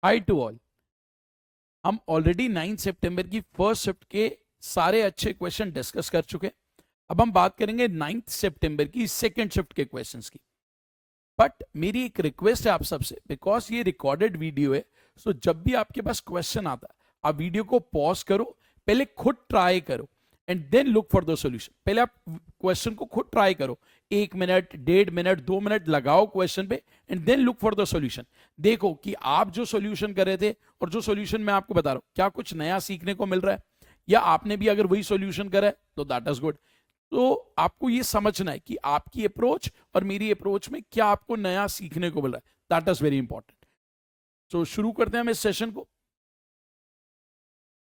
High to all. हम already 9 सितंबर की फर्स्ट शिफ्ट के सारे अच्छे क्वेश्चन डिस्कस कर चुके। अब हम बात करेंगे 9 सितंबर की सेकेंड शिफ्ट के क्वेश्चंस की। बट मेरी एक रिक्वेस्ट है आप सबसे, बिकॉज ये रिकॉर्डेड वीडियो है, सो जब भी आपके पास क्वेश्चन आता है आप वीडियो को पॉज करो, पहले खुद ट्राई करो and then look for the solution. पहले आप क्वेश्चन को खुद ट्राई करो, 1 मिनट, 1.5 मिनट, 2 मिनट लगाओ क्वेश्चन पे and then look for the solution. देखो कि आप जो सॉल्यूशन कर रहे थे और जो सॉल्यूशन मैं आपको बता रहा हूं, क्या कुछ नया सीखने को मिल रहा है, या आपने भी अगर वही सॉल्यूशन करा है तो दैट इज गुड। तो आपको ये समझना है कि आपकी अप्रोच और मेरी अप्रोच में क्या आपको नया सीखने को मिल रहा है, दैट इज वेरी इंपॉर्टेंट। तो शुरू करते हैं हम इस सेशन को।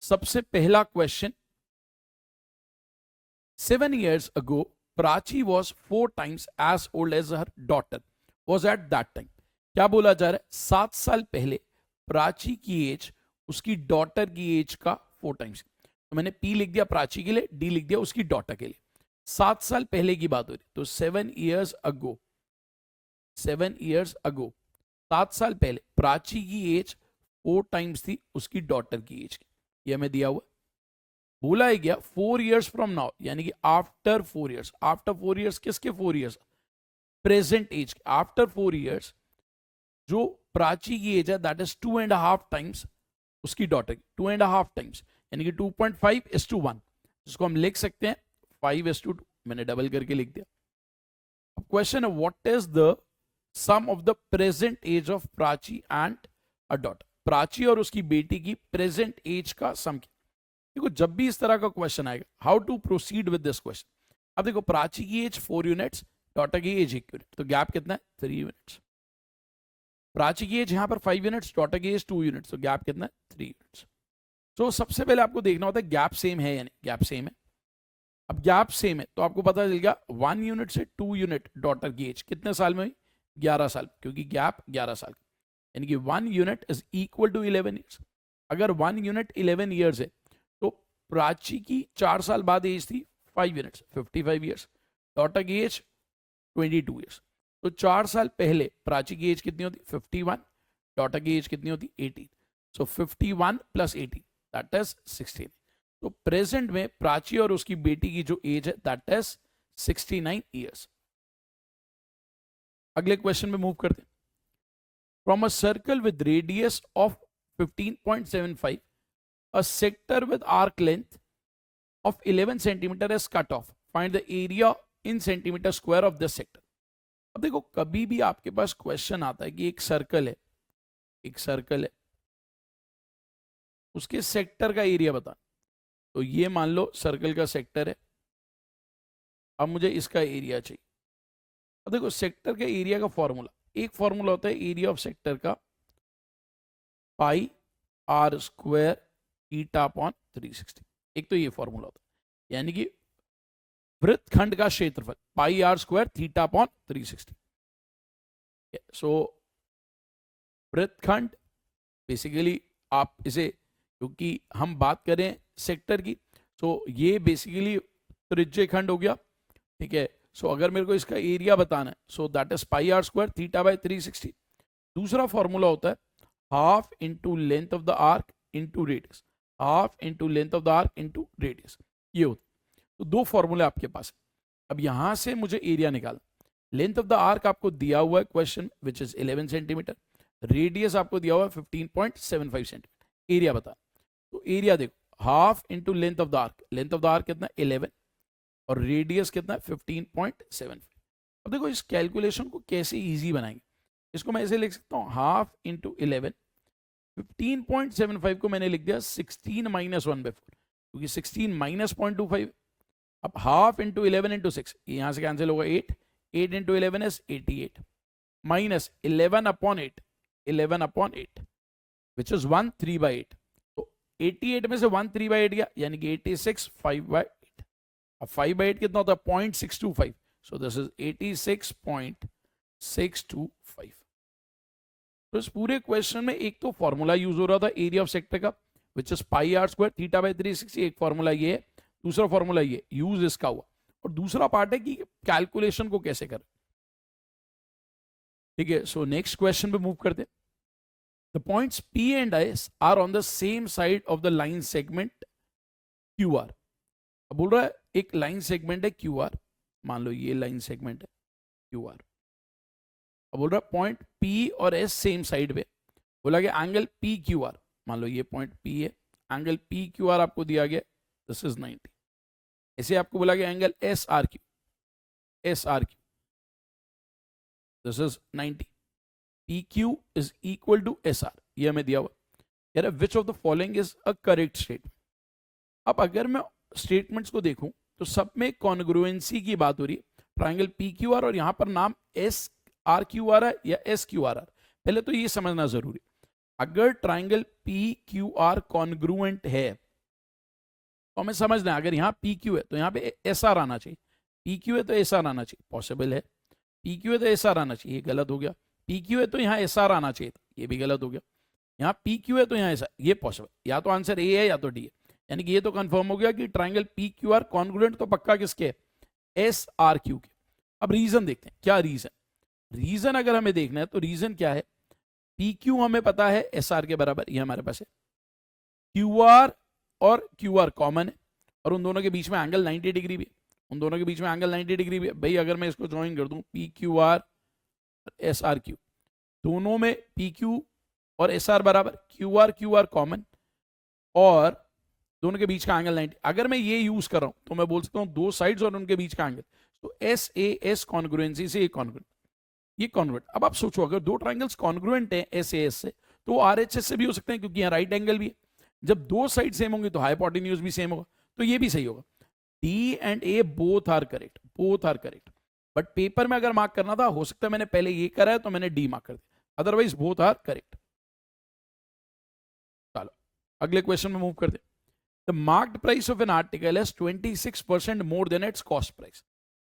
सबसे पहला question, 7 years ago Prachi was 4 times as old as her daughter was at that time। क्या बोला जा रहा है, 7 साल पहले प्राची की एज उसकी डॉटर की एज का 4 टाइम्स। तो मैंने पी लिख दिया प्राची के लिए, डी लिख दिया उसकी डॉटर के लिए। 7 साल पहले की बात हो रही, तो 7 years ago, 7 years ago, 7 साल पहले प्राची की एज 4 टाइम्स थी उसकी डॉटर की एज की। ये हमें दिया हुआ, बोला है क्या 4 years फ्रॉम नाउ, यानी कि आफ्टर 4 years। आफ्टर 4 years किसके 4 years? Present age. After 4 years जो प्राची की एज है दैट इज 2.5 टाइम्स उसकी डॉटर की, 2.5 टाइम्स, यानी कि 2.5:1, जिसको हम लिख सकते हैं 5:2। मैंने डबल करके लिख दिया। अब क्वेश्चन है what is the sum of the present age of Prachi and a daughter. Prachi और उसकी बेटी की प्रेजेंट एज का सम क्या। देखो जब भी इस तरह का क्वेश्चन आएगा, how to proceed with this question. अब देखो प्राची की एज 4 यूनिट्स, डॉटर की एज 1 यूनिट, तो गैप कितना है 3 यूनिट्स। प्राची की एज यहां पर 5 यूनिट्स, डॉटर की एज 2 यूनिट्स, तो गैप कितना है 3 यूनिट्स। तो सबसे पहले आपको देखना होता है गैप सेम है या नहीं। गैप सेम है। अब गैप सेम है तो आपको पता चल गया 1 यूनिट से 2 यूनिट डॉटर की एज कितने साल में हुई, 11 साल, क्योंकि गैप 11 साल, यानी कि 1 unit is equal to 11 years. अगर 1 यूनिट 11 ईयर्स है तो प्राची की 4 साल बाद एज थी 5 यूनिट्स, 55 ईयर्स। डॉटर की एज 22 ईयर्स। तो 4 साल पहले प्राची की एज कितनी होती 51, डॉटर की एज कितनी होती 18। सो 51 + 18 दैट इज 16। तो प्रेजेंट में प्राची और उसकी बेटी की जो एज है दैट इज 69 ईयर्स। अगले क्वेश्चन में मूव करते हैं। From a circle with radius of 15.75, a sector with arc length of 11 centimeter is cut off. Find the area in centimeter square of this sector. अब देखो कभी भी आपके पास क्वेश्चन आता है कि एक सर्कल है, एक सर्कल है, उसके सेक्टर का एरिया बता। तो ये मान लो सर्कल का सेक्टर है, अब मुझे इसका एरिया चाहिए। अब देखो सेक्टर के एरिया का फॉर्मूला, एक फॉर्मूला होता है एरिया ऑफ सेक्टर का, πr² θ/360। एक तो ये फॉर्मूला होता है, यानी कि वृत्तखंड का क्षेत्रफल πr² θ/360। सो वृत्तखंड बेसिकली आप इसे, क्योंकि हम बात करें सेक्टर की, तो ये बेसिकली त्रिज्य खंड हो गया, ठीक है। सो अगर मेरे को इसका एरिया बताना है, सो दैट इज πr² θ/360। दूसरा फॉर्मूला होता है half into length of the arc into radius, half into length of the arc into radius, ये होता है। तो दो फॉर्मूले आपके पास है। अब यहां से मुझे एरिया निकालना। लेंथ ऑफ द आर्क आपको दिया हुआ है question which is 11 centimetre, radius आपको दिया हुआ है 15.75 सेंटीमीटर। एरिया बता, तो एरिया देखो half into length of the arc, length of the arc कितना 11 और रेडियस कितना 15.75। अब देखो इस कैलकुलेशन को कैसे इजी बनाएंगे, इसको मैं ऐसे लिख सकता हूँ हाफ इंटू 11, 15.75 को मैंने लिख दिया 16 - 1/4, क्योंकि 16 - 0.25। अब हाफ इंटू 11 इंटू 6, यहां से कैंसिल होगा 8, 8 into 11 is 88, minus 11/8, 11/8 which is 1/3/8। तो 88 में से 1/3/8 गया, यानी कि 86 5/8। अब 5/8 कितना होता है 0.625, सो दिस इज 86.625। तो इस पूरे क्वेश्चन में एक तो फॉर्मूला यूज हो रहा था एरिया ऑफ सेक्टर का विच इज πr² θ/360, एक फॉर्मूला ये है, दूसरा फॉर्मूला ये यूज इसका हुआ, और दूसरा पार्ट है कि कैलकुलेशन को कैसे करें, ठीक है। सो नेक्स्ट क्वेश्चन पे मूव करते हैं। The points P and S are on the same side of the line segment QR। अब बोल रहा है एक लाइन सेगमेंट है QR, मान लो ये लाइन सेगमेंट है QR। अब बोल रहा है पॉइंट P और S सेम साइड पे, बोला कि एंगल PQR, मान लो ये पॉइंट P है, एंगल PQR आपको दिया गया, दिस इज 90। ऐसे आपको बोला गया angle SRQ, this is 90। PQ is equal to SR, ये हमें दिया हुआ। कह रहा है which of the following is a correct statement. अब अगर मैं स्टेटमेंट्स को देखूं तो सब में कॉन्ग्रुएंसी की बात हो रही है, ट्राइंगल PQR और यहां पर नाम SRQR है या SQRR। पहले तो ये समझना जरूरी, अगर ट्राइंगल PQR कॉन्ग्रुएंट है तो हमें समझना है, अगर यहाँ PQ है तो यहाँ पे SR आना चाहिए, PQ है तो SR आना चाहिए, पॉसिबल है। PQ है तो SR आना चाहिए, ये गलत हो गया। PQ है तो यहाँ SR आना चाहिए, ये भी गलत हो गया। यहाँ PQ है तो यहाँ SR, ये पॉसिबल, या तो आंसर A है या तो D है। यानी कि ये तो कंफर्म हो गया कि ट्राइंगल PQR कॉन्ग्रुएंट तो पक्का किसके, SRQ के। अब रीजन देखते हैं, क्या रीजन अगर हमें देखना है तो रीजन क्या है, PQ हमें पता है SR के बराबर, ये हमारे पास है। QR और QR कॉमन है और उन दोनों के बीच में एंगल 90 डिग्री भी है, उन दोनों के बीच में एंगल 90 डिग्री भी है। भाई अगर मैं इसको ज्वाइन कर दूं PQR SRQ, दोनों में PQ और SR बराबर, QR कॉमन और दोनों के बीच का एंगल 90। अगर मैं ये यूज कर रहा हूं तो मैं बोल सकता हूं दो साइड्स और उनके बीच का एंगल, तो SAS कॉन्ग्रुएंसी से ये कॉन्ग्रुएंट। अब आप सोचो अगर दो ट्राइंगल्स कॉन्ग्रुएंट हैं SAS से तो RHS से भी हो सकते हैं, क्योंकि यहाँ राइट एंगल भी है। जब दो साइड सेम होंगी तो हाइपोटेन्यूज भी सेम होगा, तो ये भी सही होगा। D and A both are correct. But paper में अगर मार्क करना था, हो सकता है मैंने पहले ये करा है तो मैंने D मार्क कर दिया, अदरवाइज बोथ आर करेक्ट। चलो अगले क्वेश्चन में मूव करते। The marked price of an article is 26% more than its cost price.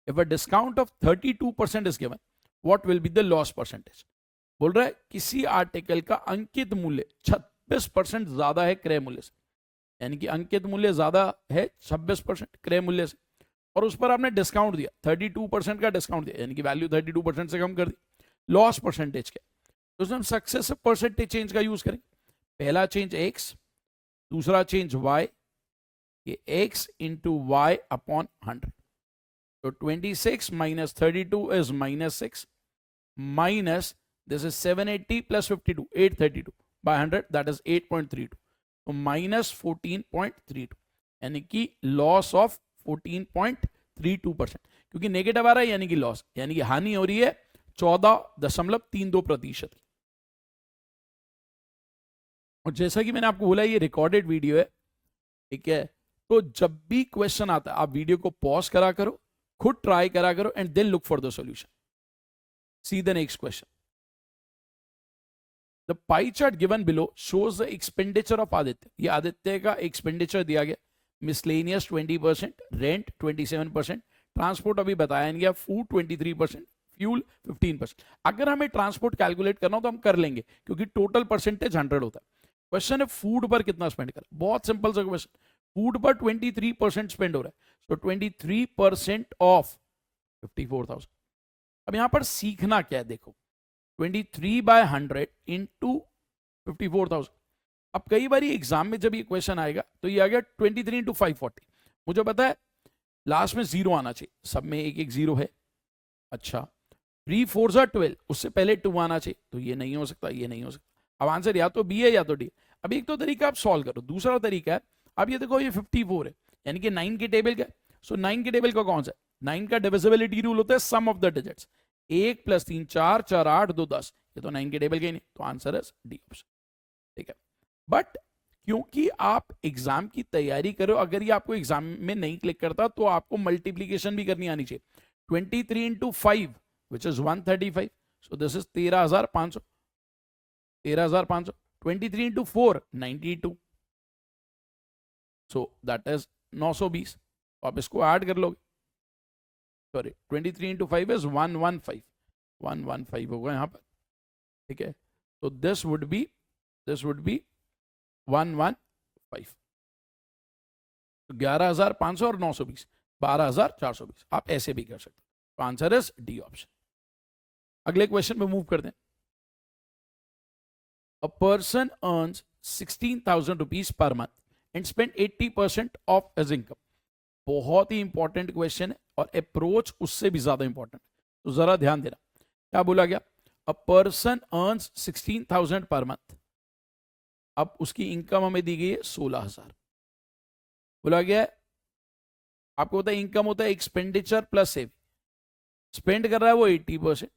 If a discount of 32% is given, what will be the loss percentage? बोल रहा है किसी आर्टिकल का अंकित मूल्य 26% ज्यादा है क्रय मूल्य से, यानी कि अंकित मूल्य ज्यादा है 26% क्रय मूल्य से, और उस पर आपने डिस्काउंट दिया 32% का डिस्काउंट दिया, यानी कि वैल्यू 32% से कम कर दी। लॉस परसेंटेज क्या, तो उसमें हम सक्सेसिव परसेंटेज चेंज का यूज करेंगे। पहला चेंज x, दूसरा चेंज y, ये x इंटू वाई अपॉन 100। तो 26 minus 32 is -6 minus this is 780 plus 52 832 by 100 that is 8.32, तो माइनस 14.32, यानी कि लॉस ऑफ 14.32%, क्योंकि नेगेटिव आ रहा है यानी कि लॉस, यानी कि हानि हो रही है 14.32%। और जैसा कि मैंने आपको बोला ये रिकॉर्डेड वीडियो है, ठीक है, तो जब भी क्वेश्चन आता है आप वीडियो को पॉज करा करो, खुद ट्राई करा करो and then look for the solution. See the next question. The pie chart given below shows the expenditure of Aditya. ये आदित्य का एक्सपेंडिचर दिया गया, मिसलेनियस 20%, रेंट 27%, ट्रांसपोर्ट अभी बताया नहीं गया, फूड 23%, फ्यूल 15%। अगर हमें ट्रांसपोर्ट कैलकुलेट करना हो तो हम कर लेंगे क्योंकि टोटल परसेंटेज 100 होता है। क्वेश्चन है फूड पर कितना स्पेंड करें, बहुत सिंपल सा क्वेश्चन। फूड पर 23% स्पेंड हो रहा है, तो 23% ऑफ 54,000। अब यहां पर सीखना क्या है, देखो 23/100 इंटू 54,000। अब कई बार एग्जाम में जब ये क्वेश्चन आएगा तो ये आ गया 23 इंटू 540। मुझे पता है लास्ट में जीरो आना चाहिए, सब में एक एक जीरो है। अच्छा 3 4 12, उससे पहले 2 आना चाहिए, तो ये नहीं हो सकता, ये नहीं हो सकता। अब आंसर या तो बी है या तो डी। अब एक तो तरीका आप सॉल्व करो, दूसरा तरीका है अब ये देखो ये 54 है, यानी कि 9 के टेबल का, सो 9 के टेबल का कौन सा है, 9 का डिविजिबिलिटी रूल होता है सम ऑफ द डिजिट्स, 1 + 3 4 4 8 2 10, ये तो 9 के टेबल का ही नहीं, तो आंसर है डी ऑप्शन, ठीक है। बट क्योंकि आप एग्जाम की तैयारी करो, अगर ये आपको एग्जाम में नहीं क्लिक करता तो आपको मल्टीप्लीकेशन भी करनी आनी चाहिए। 23 into 5 which is 135, so this is 13,500, 13,500। 23 into 4 92, so that is 920। तो आप इसको ऐड कर लोगे, सॉरी 23 इंटू 5 इज 115, 115 होगा यहाँ पर, ठीक है। तो दिस वुड बी 115, 11,500 और 920 12,420, आप ऐसे भी कर सकते हो। तो आंसर इज डी ऑप्शन। अगले क्वेश्चन पे मूव करते हैं। A person earns 16,000 rupees per month and spend 80% of his income. बहुत ही इंपॉर्टेंट क्वेश्चन है और अप्रोच उससे भी ज्यादा इंपॉर्टेंट, तो जरा ध्यान देना। क्या बोला गया? A person earns 16,000 per month, अब उसकी इनकम हमें दी गई है 16,000। बोला गया है, आपको होता है इनकम होता है एक्सपेंडिचर प्लस सेविंग। स्पेंड कर रहा है वो 80%,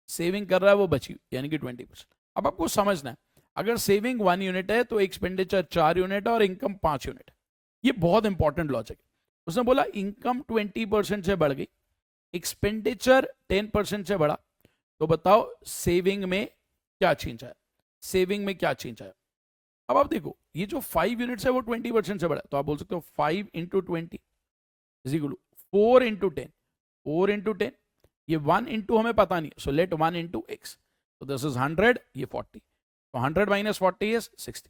सेविंग कर रहा है वो बची यानी कि 20%। अब आपको समझना है, अगर सेविंग 1 यूनिट है तो एक्सपेंडिचर 4 यूनिट है और इनकम 5 यूनिट है। ये बहुत इंपॉर्टेंट लॉजिक है। उसने बोला इनकम 20% से बढ़ गई, एक्सपेंडिचर 10% से बढ़ा, तो बताओ सेविंग में क्या चेंज आया? सेविंग में क्या चेंज आया? अब आप देखो, ये जो 5 यूनिट्स है वो 20% से बढ़ा, तो आप बोल सकते हो 5 into 20 is equal to 4 into 10। 4 into 10, ये 1 इंटू हमें पता नहीं, सो लेट 1 इंटू एक्स, तो दिस इज 100, ये 40, तो 100 माइनस 40 इज 60।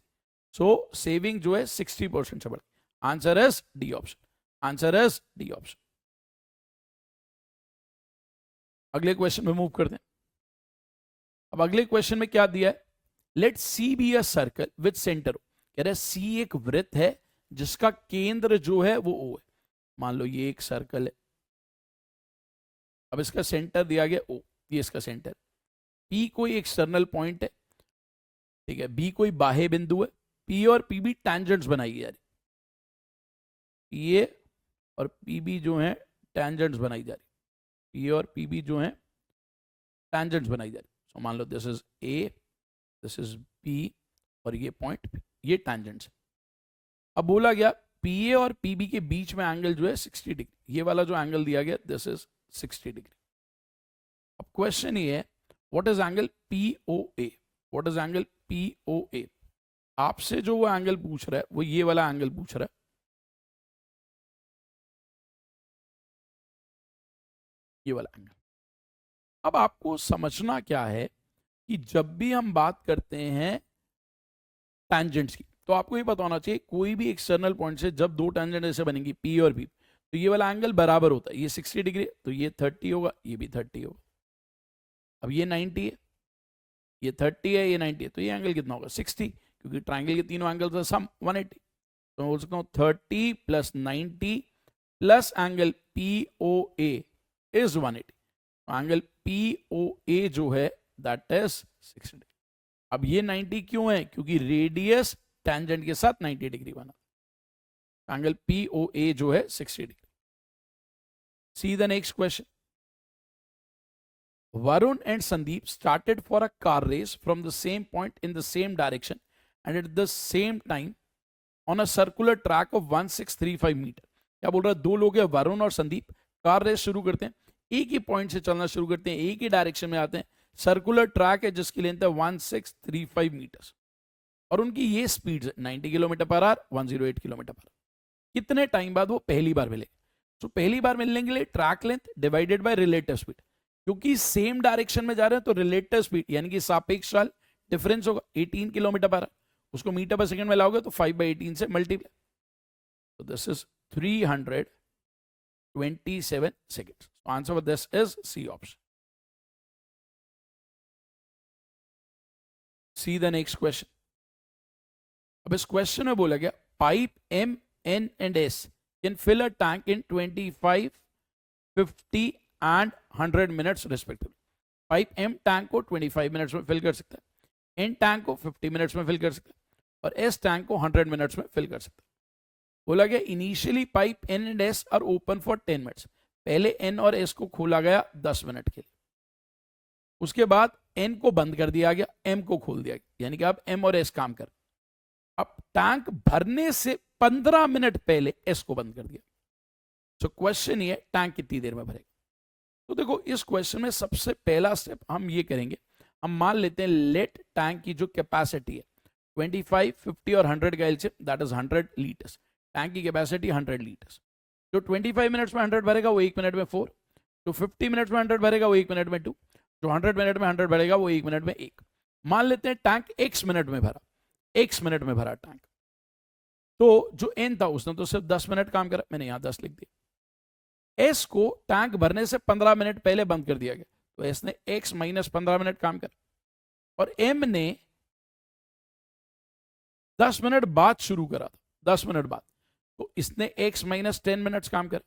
सो सेविंग जो है 60% से बढ़ गई। Answer is D option, answer is D option. अगले क्वेश्चन में मूव करते हैं। अब अगले क्वेश्चन में क्या दिया है? Let C be a circle with centre O. कह रहे सी एक वृत्त है जिसका केंद्र जो है वो ओ है। मान लो ये एक सर्कल है, अब इसका सेंटर दिया गया ओ, ये इसका सेंटर। पी कोई एक्सटर्नल पॉइंट है, ठीक है, बी कोई बाह्य बिंदु है, पी और पी बी टैंजेंट्स बनाई जा रही, ये और पी बी जो है टैंजेंट्स बनाई जा रही, पी और पी बी जो है टैंजेंट्स बनाई जा रही। सो मान लो this is A, this is B और ये पॉइंट पी, ये टैंजेंट्स है। अब बोला गया पी ए और पी बी के बीच में एंगल जो है 60 डिग्री, ये वाला जो एंगल दिया गया दिस इज 60 डिग्री। अब क्वेश्चन ये है what is angle P O A, what is angle P O A. आपसे जो वो एंगल पूछ रहा है वो ये वाला एंगल पूछ रहा है, ये वाला एंगल। अब आपको समझना क्या है कि जब भी हम बात करते हैं टैंजेंट्स की, तो आपको ये पता होना चाहिए कोई भी एक्सटर्नल पॉइंट से जब दो टैंजेंट ऐसे बनेंगी पी और बी, तो ये वाला एंगल बराबर होता है। ये 60 डिग्री तो ये 30 होगा, ये भी 30 होगा। अब ये 90 है, ये 30 है, ये 90 है, तो ये एंगल कितना होगा? 60, क्योंकि ट्राइंगल के तीनों एंगल का सम 180। तो मैं बोल सकता हूँ 30 plus 90 plus angle P O A is 180। Angle P O A जो है दैट इज 60 डिग्री। अब ये 90 क्यों है? क्योंकि रेडियस टेंजेंट के साथ 90 डिग्री बना, एंगल पी ओ ए जो है 60 degree. C the next question. Varun and Sandeep started for a car race from the same point in the same direction and at the same time on a circular track of 1635 metre. क्या बोल रहा है? दो लोग हैं वरुण और Sandeep, car race शुरू करते हैं, एक ही पॉइंट से चलना शुरू करते हैं, एक ही डायरेक्शन में आते हैं, सर्कुलर ट्रैक है जिसकी लेंथ है 1635 मीटर और उनकी ये स्पीड है 90 kilometre per hour, 108 kilometre per hour. कितने टाइम बाद वो पहली बार मिले? तो पहली बार मिलने के लिए track length divided by relative speed, क्योंकि सेम डायरेक्शन में जा रहे हैं तो रिलेटिव स्पीड यानी कि सापेक्ष चाल डिफरेंस होगा 18 किलोमीटर पर आवर, उसको मीटर पर सेकंड में लाओगे तो 5/18 से मल्टीप्लाई, तो this is 327 seconds. So answer for this is C option. See the next question. अब इस क्वेश्चन में बोला गया pipe M, N and S can fill a tank in 25, 50 and 100 minutes respectively. Pipe M tank को 25 minutes में fill कर सकता है, N टैंक को 50 मिनट्स में फिल कर सकता है और S टैंक को 100 मिनट्स में फिल कर सकता है। बोला गया initially pipe N and S are open for 10 minutes. पहले N और S को खोला गया 10 मिनट के लिए, उसके बाद N को बंद कर दिया गया, M को खोल दिया गया, यानी कि अब M और S काम कर। अब टैंक भरने से 15 मिनट पहले S को बंद कर दिया। तो क्वेश्चन ये टैंक कितनी देर में भरेगा? तो देखो इस क्वेश्चन में सबसे पहला स्टेप हम ये करेंगे, हम मान लेते हैं लेट टैंक की जो कैपेसिटी है 25, 50 और 100 का LCM that is 100 litres. Tank की कैपेसिटी 100 लीटर्स। जो 25 मिनट्स में 100 भरेगा वो 1 मिनट में 4, जो 50 मिनट्स में 100 भरेगा वो 1 मिनट में 2, जो 100 मिनट में 100 भरेगा वो 1 मिनट में 1। मान लेते हैं टैंक x मिनट में भरा, x मिनट में भरा टैंक, तो जो n था उसने तो सिर्फ 10 मिनट काम करा, मैंने यहां 10 लिख दिया। s को टैंक भरने से 15 मिनट पहले बंद कर दिया गया, तो s ने x माइनस 15 मिनट काम करा और m ने 10 मिनट बाद शुरू करा था, 10 मिनट बाद, तो इसने x माइनस 10 मिनट्स काम करा।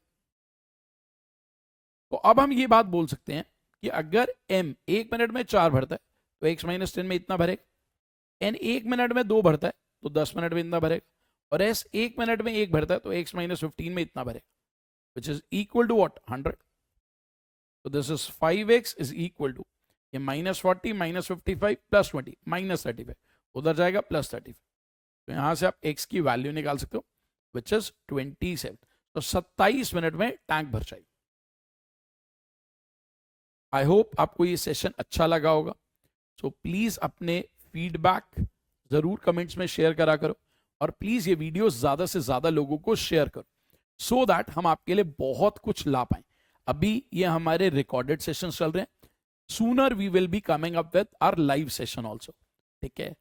तो अब हम ये बात बोल सकते हैं कि अगर m 1 मिनट में 4 भरता है तो x माइनस 10 में इतना भरेगा, n 1 मिनट में 2 भरता है तो 10 मिनट में इतना भरेगा, और s 1 मिनट में 1 भरता है तो x माइनस 15 में इतना भरेगा, which is equal to what, 100। तो this is 5x is equal to ये -40 -55 +20 -35, उधर जाएगा +35। तो यहां से आप x की वैल्यू निकाल सकते हो, विच इज 27। तो 27 मिनट में टैंक भर जाएगी। आई होप आपको ये सेशन अच्छा लगा होगा। सो प्लीज अपने फीडबैक जरूर कमेंट्स में शेयर करा करो, और प्लीज ये वीडियो ज्यादा से ज्यादा लोगों को शेयर करो, सो दैट हम आपके लिए बहुत कुछ ला पाए। अभी ये हमारे रिकॉर्डेड सेशन चल रहे हैं, sooner we will be coming up with our live session also, ठीक है।